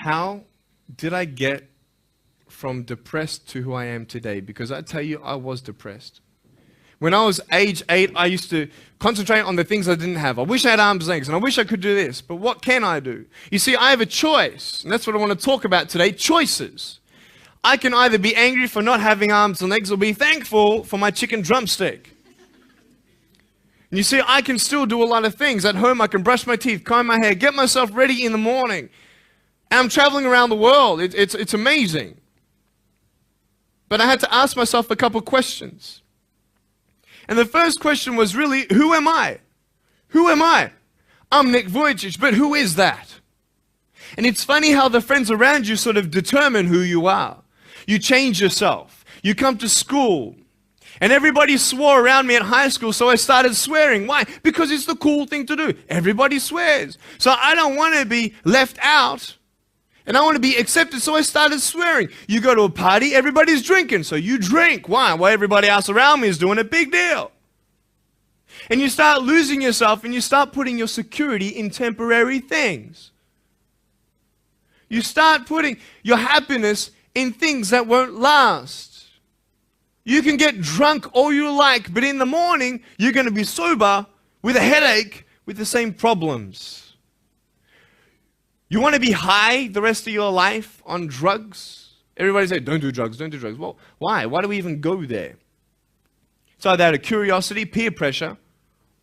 how did I get from depressed to who I am today? Because I tell you, I was depressed. When I was age 8, I used to concentrate on the things I didn't have. I wish I had arms and legs, and I wish I could do this, but what can I do? You see, I have a choice, and that's what I want to talk about today, choices. I can either be angry for not having arms and legs or be thankful for my chicken drumstick. And you see, I can still do a lot of things. At home, I can brush my teeth, comb my hair, get myself ready in the morning. And I'm traveling around the world. It's amazing. But I had to ask myself a couple questions. And the first question was really, who am I? Who am I? I'm Nick Vujicic, but who is that? And it's funny how the friends around you sort of determine who you are. You change yourself. You come to school. And everybody swore around me at high school, so I started swearing. Why? Because it's the cool thing to do. Everybody swears. So I don't want to be left out. And I want to be accepted, so I started swearing. You go to a party, everybody's drinking, so you drink. Why? Well, everybody else around me is doing a big deal. And you start losing yourself, and you start putting your security in temporary things. You start putting your happiness in things that won't last. You can get drunk all you like, but in the morning, you're going to be sober with a headache with the same problems. You want to be high the rest of your life on drugs? Everybody say, don't do drugs, don't do drugs. Well, why? Why do we even go there? It's either out of curiosity, peer pressure,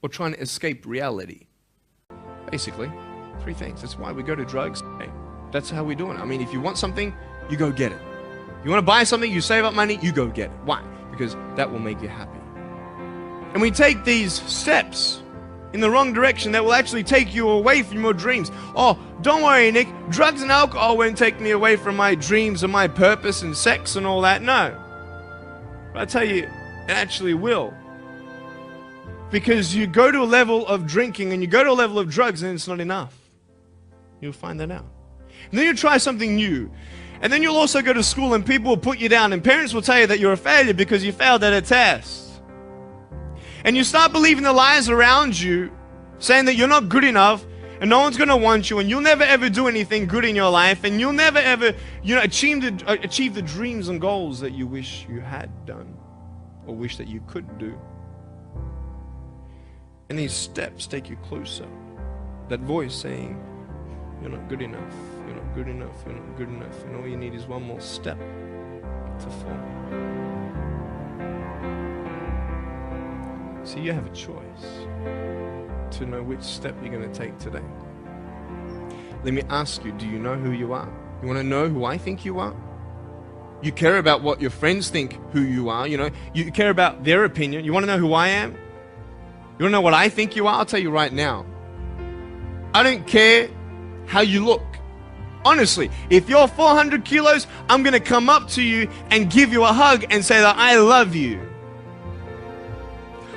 or trying to escape reality. Basically, 3 things. That's why we go to drugs. That's how we're doing it. I mean, if you want something, you go get it. If you want to buy something, you save up money, you go get it. Why? Because that will make you happy. And we take these steps in the wrong direction that will actually take you away from your dreams. Oh, don't worry, Nick. Drugs and alcohol won't take me away from my dreams and my purpose and sex and all that. No. But I tell you, it actually will. Because you go to a level of drinking and you go to a level of drugs and it's not enough. You'll find that out. And then you try something new. And then you'll also go to school and people will put you down and parents will tell you that you're a failure because you failed at a test. And you start believing the lies around you, saying that you're not good enough, and no one's going to want you, and you'll never ever do anything good in your life, and you'll never ever, achieve the dreams and goals that you wish you had done, or wish that you could do. And these steps take you closer. That voice saying, you're not good enough, you're not good enough, you're not good enough, and all you need is one more step to fall. So you have a choice to know which step you're going to take today. Let me ask you, do you know who you are? You want to know who I think you are? You care about what your friends think who you are, You care about their opinion. You want to know who I am? You want to know what I think you are? I'll tell you right now. I don't care how you look. Honestly, if you're 400 kilos, I'm going to come up to you and give you a hug and say that I love you.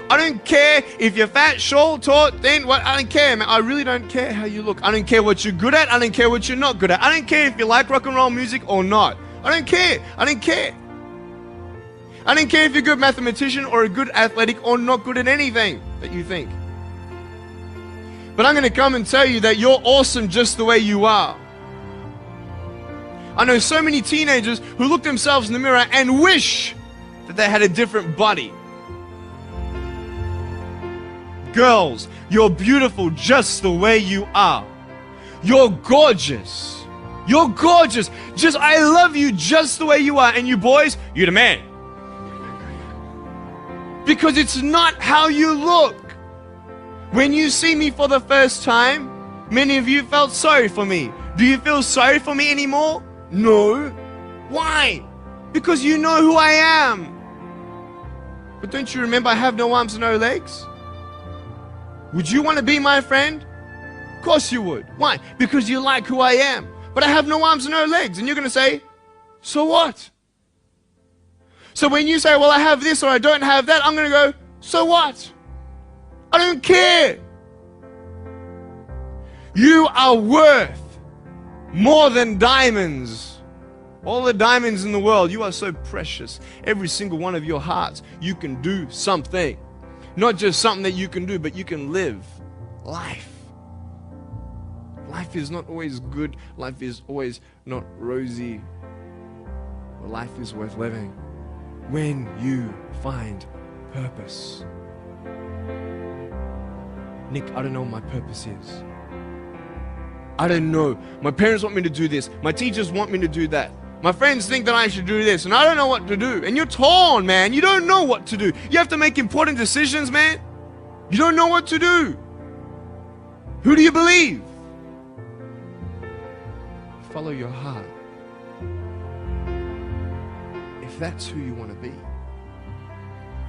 I don't care if you're fat, short, tall, thin, what, I don't care, man. I really don't care how you look. I don't care what you're good at. I don't care what you're not good at. I don't care if you like rock and roll music or not. I don't care. I don't care. I don't care if you're a good mathematician or a good athletic or not good at anything that you think. But I'm going to come and tell you that you're awesome just the way you are. I know so many teenagers who look themselves in the mirror and wish that they had a different body. Girls, you're beautiful just the way you are. You're gorgeous. You're gorgeous. I love you just the way you are. And you boys, you're the man. Because it's not how you look. When you see me for the first time, many of you felt sorry for me. Do you feel sorry for me anymore? No. Why? Because you know who I am. But don't you remember I have no arms and no legs? Would you want to be my friend? Of course you would. Why? Because you like who I am. But I have no arms and no legs. And you're going to say, so what? So when you say, well, I have this or I don't have that, I'm going to go, so what? I don't care. You are worth more than diamonds. All the diamonds in the world, you are so precious. Every single one of your hearts, you can do something. Not just something that you can do, but you can live life. Life is not always good. Life is always not rosy. But life is worth living when you find purpose. Nick, I don't know what my purpose is. I don't know. My parents want me to do this. My teachers want me to do that. My friends think that I should do this, and I don't know what to do. And you're torn, man. You don't know what to do. You have to make important decisions, man. You don't know what to do. Who do you believe? Follow your heart. If that's who you want to be,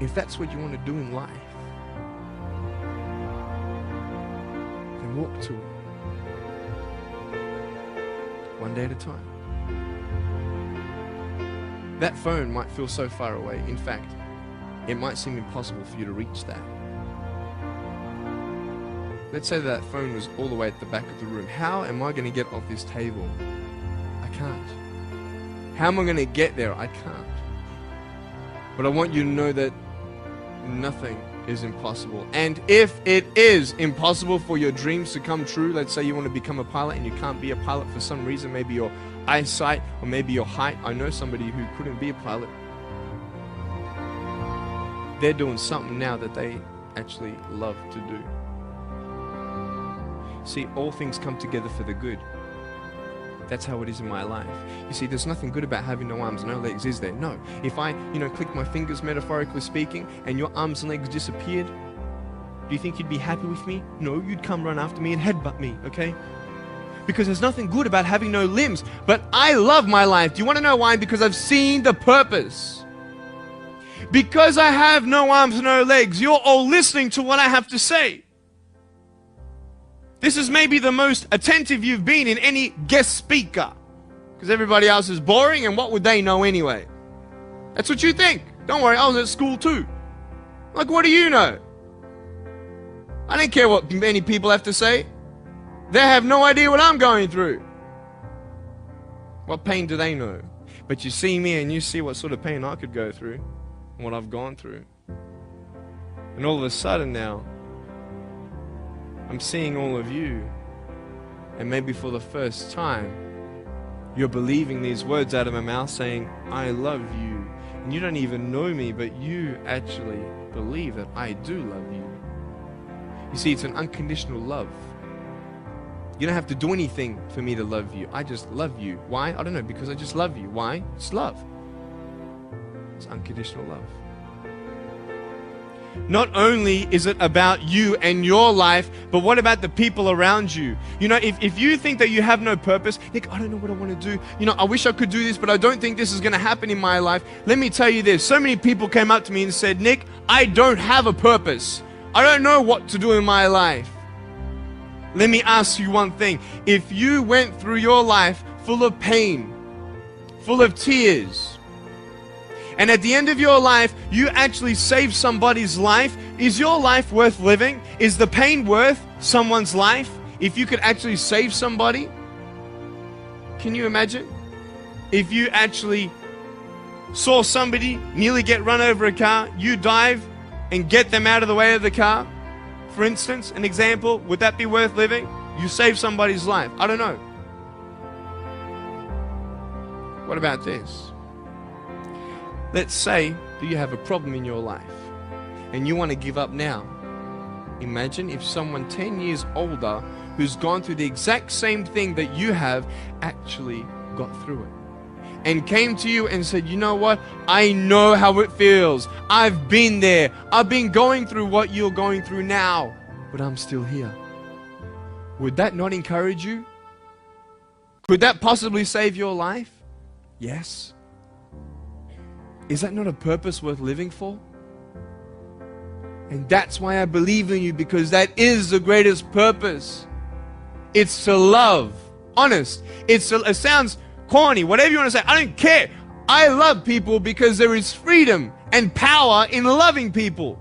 if that's what you want to do in life, then walk to it. One day at a time. That phone might feel so far away. In fact, it might seem impossible for you to reach that. Let's say that phone was all the way at the back of the room. How am I going to get off this table? I can't. How am I going to get there? I can't. But I want you to know that nothing is impossible. And if it is impossible for your dreams to come true, let's say you want to become a pilot and you can't be a pilot for some reason, maybe your eyesight or maybe your height. I know somebody who couldn't be a pilot. They're doing something now that they actually love to do. See, all things come together for the good. That's how it is in my life. You see, there's nothing good about having no arms, no legs, is there? No. If I, click my fingers, metaphorically speaking, and your arms and legs disappeared, do you think you'd be happy with me? No, you'd come run after me and headbutt me, okay? Because there's nothing good about having no limbs. But I love my life. Do you want to know why? Because I've seen the purpose. Because I have no arms, no legs, you're all listening to what I have to say. This is maybe the most attentive you've been in any guest speaker. Because everybody else is boring, and what would they know anyway? That's what you think. Don't worry, I was at school too. Like, what do you know? I don't care what many people have to say. They have no idea what I'm going through. What pain do they know? But you see me and you see what sort of pain I could go through, and what I've gone through. And all of a sudden now, I'm seeing all of you, and maybe for the first time, you're believing these words out of my mouth saying, I love you. And you don't even know me, but you actually believe that I do love you. You see, it's an unconditional love. You don't have to do anything for me to love you. I just love you. Why? I don't know, because I just love you. Why? It's love. It's unconditional love. Not only is it about you and your life, but what about the people around you? If you think that you have no purpose, Nick, I don't know what I want to do. I wish I could do this, but I don't think this is going to happen in my life. Let me tell you this. So many people came up to me and said, Nick, I don't have a purpose. I don't know what to do in my life. Let me ask you one thing. If you went through your life full of pain, full of tears, and at the end of your life, you actually saved somebody's life, is your life worth living? Is the pain worth someone's life if you could actually save somebody? Can you imagine? If you actually saw somebody nearly get run over a car, you dive and get them out of the way of the car, for instance, an example, would that be worth living? You saved somebody's life. I don't know. What about this? Let's say that you have a problem in your life and you want to give up now. Imagine if someone 10 years older who's gone through the exact same thing that you have actually got through it and came to you and said, you know what? I know how it feels. I've been there. I've been going through what you're going through now, but I'm still here. Would that not encourage you? Could that possibly save your life? Yes. Is that not a purpose worth living for? And that's why I believe in you, because that is the greatest purpose. It's to love. Honest. It sounds corny, whatever you want to say. I don't care. I love people because there is freedom and power in loving people.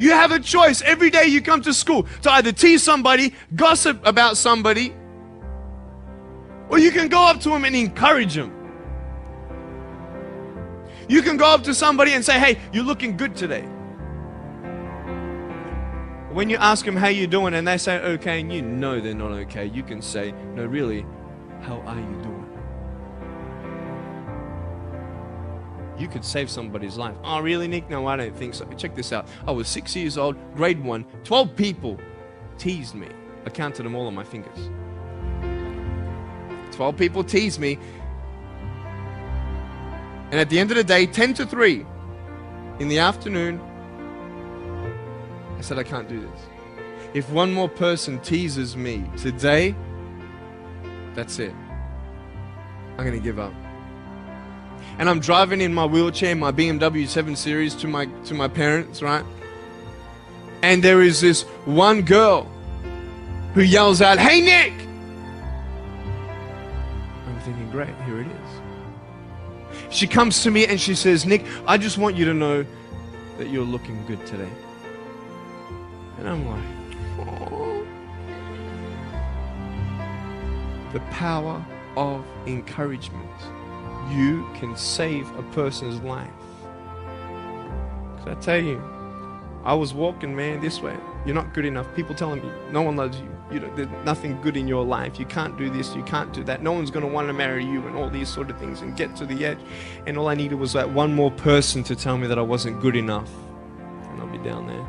You have a choice every day you come to school to either tease somebody, gossip about somebody, or you can go up to them and encourage them. You can go up to somebody and say, hey, you're looking good today. When you ask them how you doing and they say okay, and you know they're not okay, you can say, no, really, how are you doing? You could save somebody's life. Oh, really, Nick? No, I don't think so. Check this out. I was 6 years old, grade 1. 12 people teased me. I counted them all on my fingers. 12 people teased me. And at the end of the day, 10 to 3 in the afternoon, I said, I can't do this. If one more person teases me today, that's it. I'm going to give up. And I'm driving in my wheelchair, my BMW 7 Series to my parents, right? And there is this one girl who yells out, "Hey, Nick!" I'm thinking, great, here it is. She comes to me and she says, "Nick, I just want you to know that you're looking good today." And I'm like, oh. The power of encouragement. You can save a person's life. Because I tell you, I was walking, man, this way. You're not good enough. People telling me, no one loves you. There's nothing good in your life. You can't do this, you can't do that. No one's going to want to marry you and all these sort of things, and get to the edge. And all I needed was that one more person to tell me that I wasn't good enough. And I'll be down there.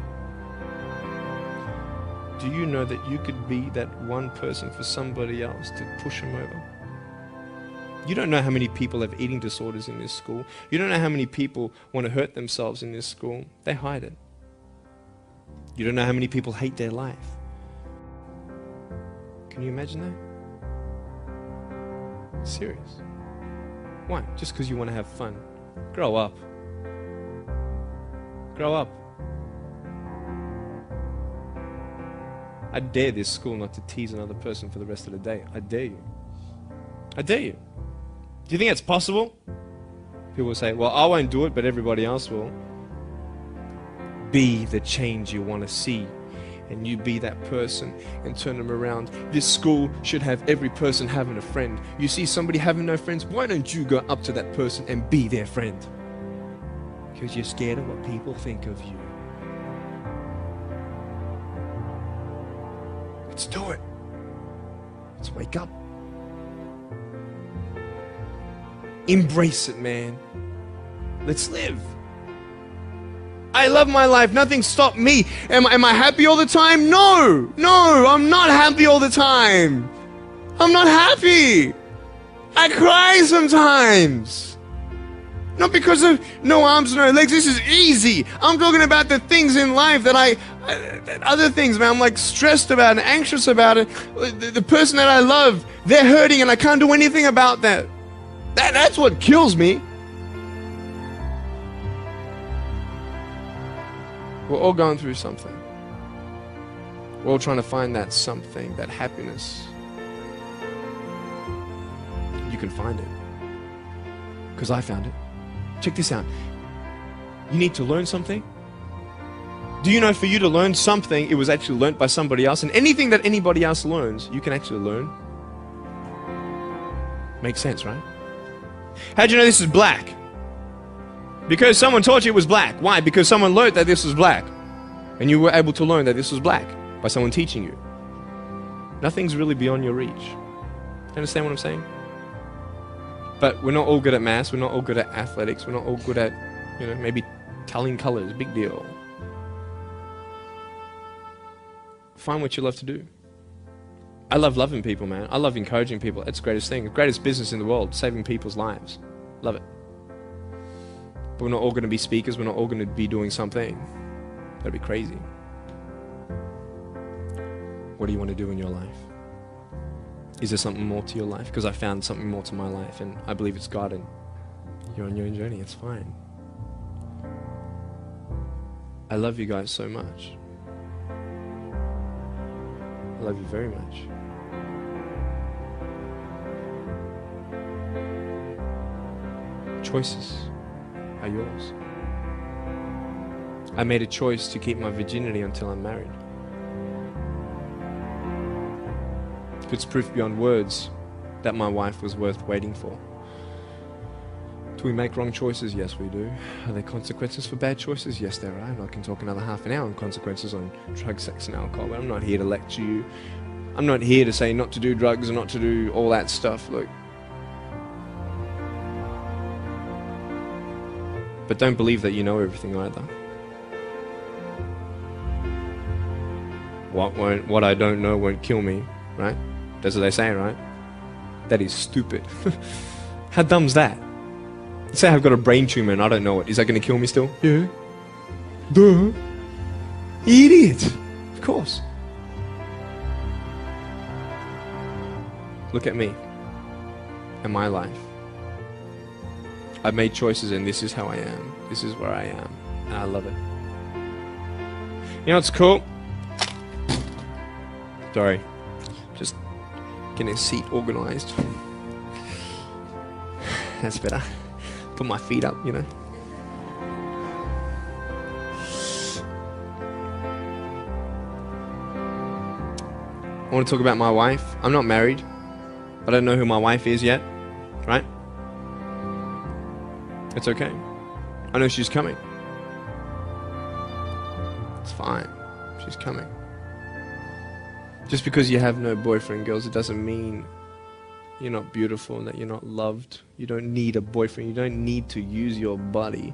Do you know that you could be that one person for somebody else to push them over? You don't know how many people have eating disorders in this school. You don't know how many people want to hurt themselves in this school. They hide it. You don't know how many people hate their life. Can you imagine that? Serious. Why? Just because you want to have fun. Grow up. Grow up. I dare this school not to tease another person for the rest of the day. I dare you. I dare you. Do you think it's possible? People will say, well, I won't do it, but everybody else will. Be the change you want to see. And you be that person and turn them around. This school should have every person having a friend. You see somebody having no friends, why don't you go up to that person and be their friend? Because you're scared of what people think of you. Let's do it. Let's wake up. Embrace it, man. Let's live. I love my life. Nothing stopped me. Am I happy all the time? No. No, I'm not happy all the time. I'm not happy. I cry sometimes. Not because of no arms, no legs. This is easy. I'm talking about the things in life that other things, man, I'm like stressed about and anxious about it. The person that I love, they're hurting and I can't do anything about that. That's what kills me. We're all going through something. We're all trying to find that something, that happiness. You can find it. Because I found it. Check this out. You need to learn something. Do you know for you to learn something, it was actually learnt by somebody else? And anything that anybody else learns, you can actually learn. Makes sense, right? How'd you know this is black? Because someone taught you it was black. Why? Because someone learned that this was black. And you were able to learn that this was black by someone teaching you. Nothing's really beyond your reach. Understand what I'm saying? But we're not all good at maths. We're not all good at athletics. We're not all good at, maybe telling colors. Big deal. Find what you love to do. I love loving people, man. I love encouraging people. It's the greatest thing. The greatest business in the world. Saving people's lives. Love it. But we're not all going to be speakers. We're not all going to be doing something. That'd be crazy. What do you want to do in your life? Is there something more to your life? Because I found something more to my life, and I believe it's God, and you're on your own journey. It's fine. I love you guys so much. I love you very much. Choices are yours. I made a choice to keep my virginity until I'm married. It's proof beyond words that my wife was worth waiting for. Do we make wrong choices? Yes, we do. Are there consequences for bad choices? Yes, there are. And I can talk another half an hour on consequences on drugs, sex, and alcohol, but I'm not here to lecture you. I'm not here to say not to do drugs and not to do all that stuff. Look. But don't believe that you know everything either. What I don't know won't kill me, right? That's what they say, right? That is stupid. How dumb's that? Say I've got a brain tumor and I don't know it. Is that going to kill me still? Yeah. Duh. Idiot. Of course. Look at me and my life. I've made choices and this is how I am. This is where I am. And I love it. You know what's cool? Sorry. Just getting a seat organized. That's better. Put my feet up, you know. I want to talk about my wife. I'm not married. I don't know who my wife is yet, right? It's okay. I know she's coming. It's fine. She's coming. Just because you have no boyfriend, girls, it doesn't mean you're not beautiful and that you're not loved. You don't need a boyfriend. You don't need to use your body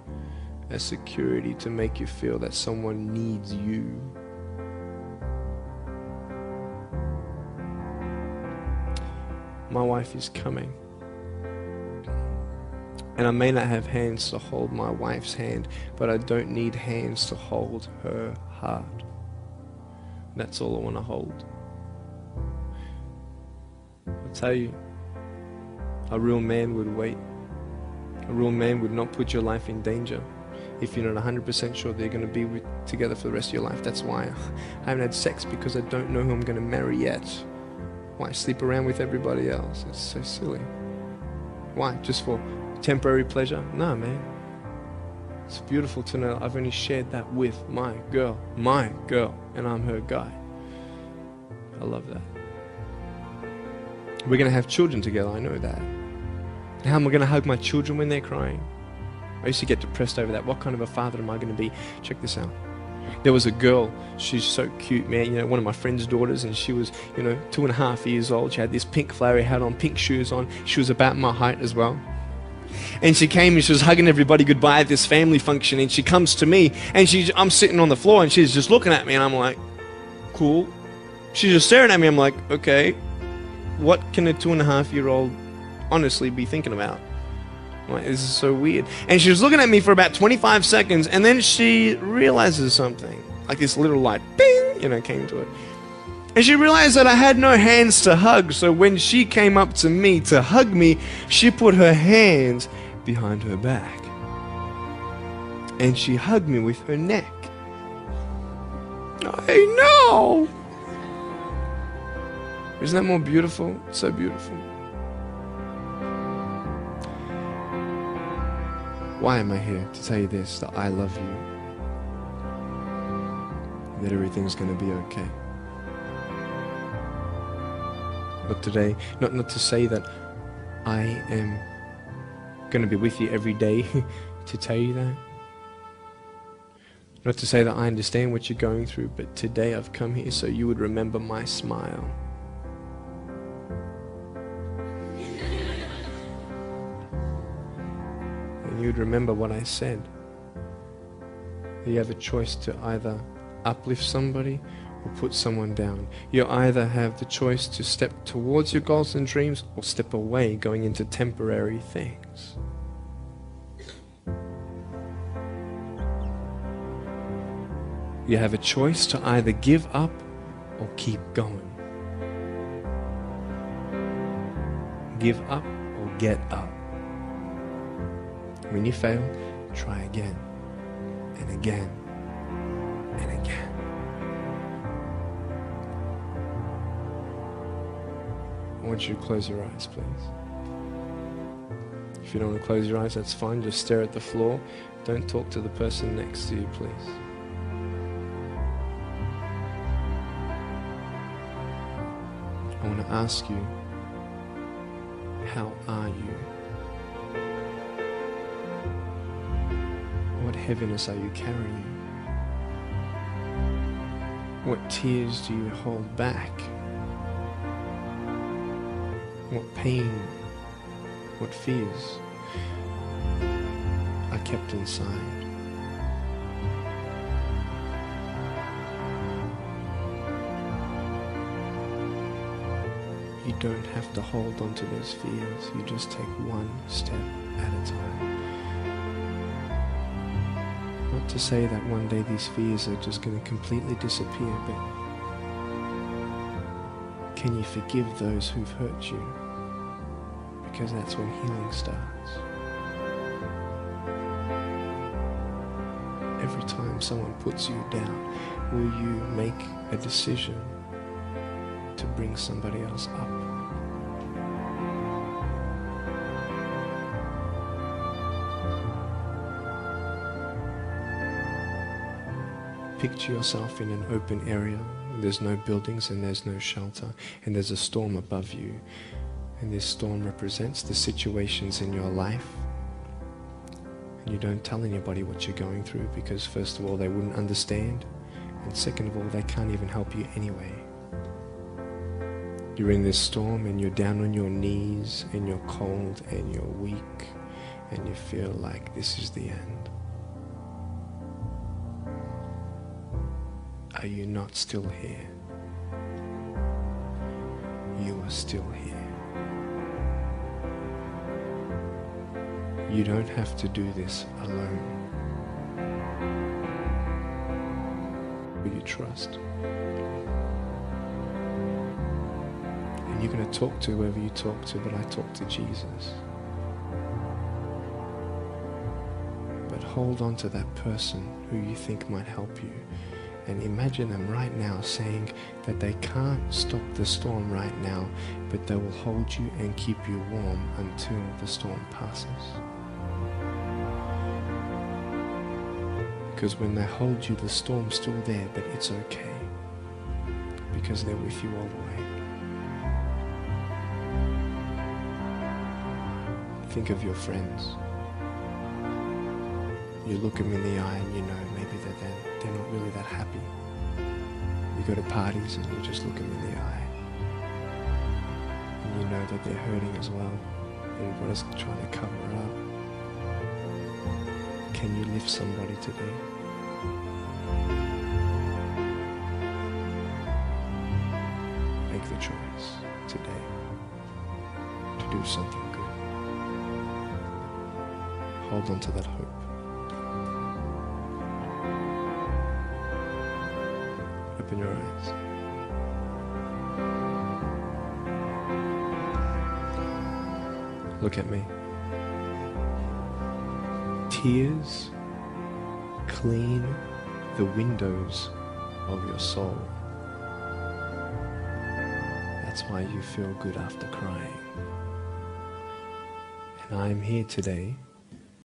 as security to make you feel that someone needs you. My wife is coming. And I may not have hands to hold my wife's hand, but I don't need hands to hold her heart. That's all I want to hold. I'll tell you, a real man would wait. A real man would not put your life in danger if you're not 100% sure they're going to be together for the rest of your life. That's why I haven't had sex, because I don't know who I'm going to marry yet. Why sleep around with everybody else? It's so silly. Why? Just for temporary pleasure? No, man. It's beautiful to know I've only shared that with my girl, and I'm her guy. I love that. We're going to have children together, I know that. How am I going to hug my children when they're crying? I used to get depressed over that. What kind of a father am I going to be? Check this out. There was a girl, she's so cute, man, you know, one of my friend's daughters, and she was, 2.5 years old. She had this pink flowery hat on, pink shoes on. She was about my height as well. And she came and she was hugging everybody goodbye at this family function, and she comes to me, and I'm sitting on the floor, and she's just looking at me, and I'm like, cool. She's just staring at me. I'm like, okay, what can a 2.5-year-old honestly be thinking about? I'm like, this is so weird. And she was looking at me for about 25 seconds, and then she realizes something. Like this little light, bing, came to it. And she realized that I had no hands to hug, so when she came up to me to hug me, she put her hands behind her back. And she hugged me with her neck. I know! Isn't that more beautiful? So beautiful. Why am I here? To tell you this, that I love you. That everything's going to be okay. Not today, not to say that I am going to be with you every day to tell you that. Not to say that I understand what you're going through, but today I've come here so you would remember my smile. And you would remember what I said. That you have a choice to either uplift somebody or put someone down. You either have the choice to step towards your goals and dreams or step away, going into temporary things. You have a choice to either give up or keep going. Give up or get up. When you fail, try again and again and again. I want you to close your eyes, please. If you don't want to close your eyes, that's fine. Just stare at the floor. Don't talk to the person next to you, please. I want to ask you, how are you? heaviness are you carrying? What tears do you hold back? What pain, what fears are kept inside? You don't have to hold on to those fears. You just take one step at a time. Not to say that one day these fears are just going to completely disappear, but can you forgive those who've hurt you? Because that's when healing starts. Every time someone puts you down, will you make a decision to bring somebody else up? Picture yourself in an open area. There's no buildings and there's no shelter, and there's a storm above you. And this storm represents the situations in your life. And you don't tell anybody what you're going through, because first of all, they wouldn't understand, and second of all, they can't even help you anyway. You're in this storm and you're down on your knees and you're cold and you're weak and you feel like this is the end. Are you not still here? You are still here. You don't have to do this alone. Will you trust? And you're going to talk to whoever you talk to, but I talk to Jesus. But hold on to that person who you think might help you. And imagine them right now saying that they can't stop the storm right now, but they will hold you and keep you warm until the storm passes. Because when they hold you, the storm's still there, but it's okay, because they're with you all the way. Think of your friends. You look them in the eye and you know maybe they're not really that happy. You go to parties and you just look them in the eye. And you know that they're hurting as well. Everybody's trying to cover it up. Can you lift somebody today? Make the choice today to do something good. Hold on to that hope. Open your eyes. Look at me. Tears clean the windows of your soul. That's why you feel good after crying. And I am here today